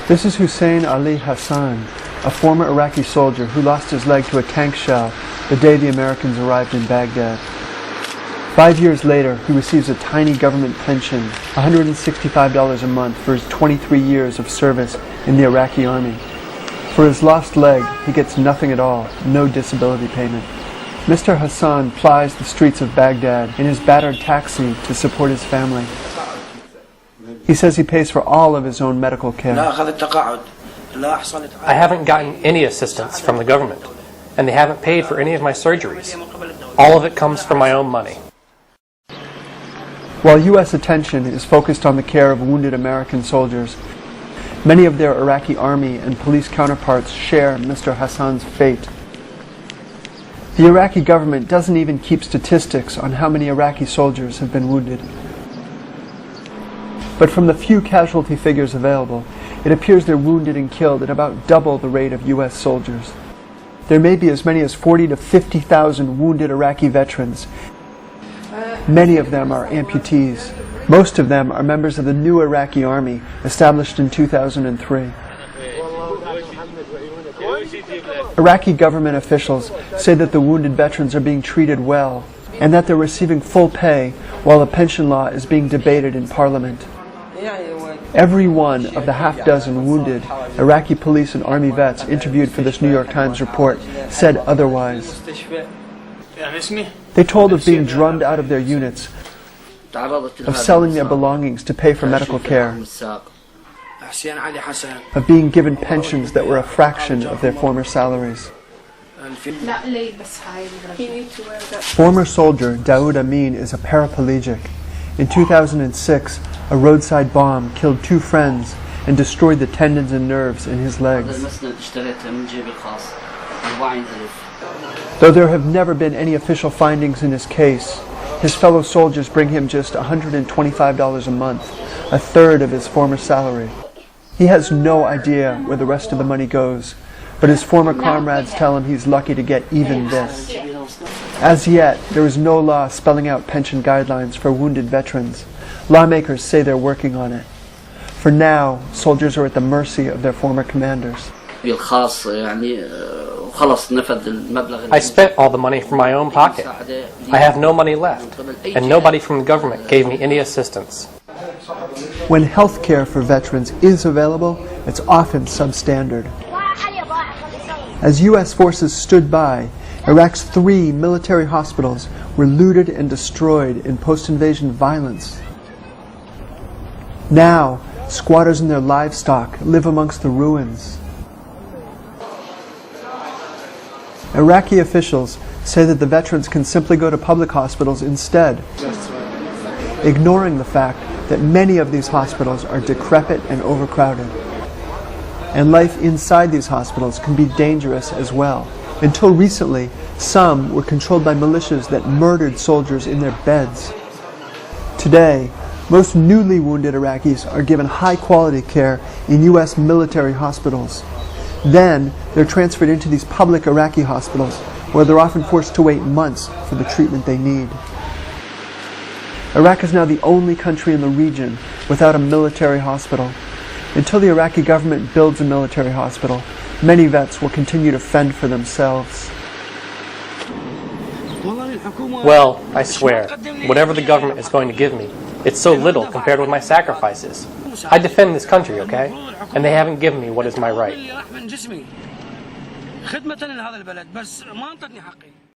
This is Hussein Ali Hassan, a former Iraqi soldier who lost his leg to a tank shell the day the Americans arrived in Baghdad. 5 years later, he receives a tiny government pension, $165 a month for his 23 years of service in the Iraqi army. For his lost leg, he gets nothing at all, no disability payment. Mr. Hassan plies the streets of Baghdad in his battered taxi to support his family. He says he pays for all of his own medical care. I haven't gotten any assistance from the government, and they haven't paid for any of my surgeries. All of it comes from my own money. While U.S. attention is focused on the care of wounded American soldiers, many of their Iraqi army and police counterparts share Mr. Hassan's fate. The Iraqi government doesn't even keep statistics on how many Iraqi soldiers have been wounded. But from the few casualty figures available, it appears they're wounded and killed at about double the rate of U.S. soldiers. There may be as many as 40 to 50,000 wounded Iraqi veterans. Many of them are amputees. Most of them are members of the new Iraqi army, established in 2003. Iraqi government officials say that the wounded veterans are being treated well, and that they're receiving full pay while a pension law is being debated in Parliament. Every one of the half-dozen wounded Iraqi police and army vets interviewed for this New York Times report said otherwise. They told of being drummed out of their units, of selling their belongings to pay for medical care, of being given pensions that were a fraction of their former salaries. Former soldier Daoud Amin is a paraplegic. In 2006, a roadside bomb killed 2 friends and destroyed the tendons and nerves in his legs. Though there have never been any official findings in his case, his fellow soldiers bring him just $125 a month, a third of his former salary. He has no idea where the rest of the money goes, but his former comrades tell him he's lucky to get even this. As yet, there is no law spelling out pension guidelines for wounded veterans. Lawmakers say they're working on it. For now, soldiers are at the mercy of their former commanders. I spent all the money from my own pocket. I have no money left, and nobody from the government gave me any assistance. When health care for veterans is available, it's often substandard. As U.S. forces stood by, Iraq's 3 military hospitals were looted and destroyed in post-invasion violence. Now, squatters and their livestock live amongst the ruins. Iraqi officials say that the veterans can simply go to public hospitals instead, ignoring the fact that many of these hospitals are decrepit and overcrowded. And life inside these hospitals can be dangerous as well. Until recently, some were controlled by militias that murdered soldiers in their beds. Today, most newly wounded Iraqis are given high-quality care in U.S. military hospitals. Then, they're transferred into these public Iraqi hospitals, where they're often forced to wait months for the treatment they need. Iraq is now the only country in the region without a military hospital. Until the Iraqi government builds a military hospital, many vets will continue to fend for themselves. Well, I swear, whatever the government is going to give me, it's so little compared with my sacrifices. I defend this country, okay? And they haven't given me what is my right.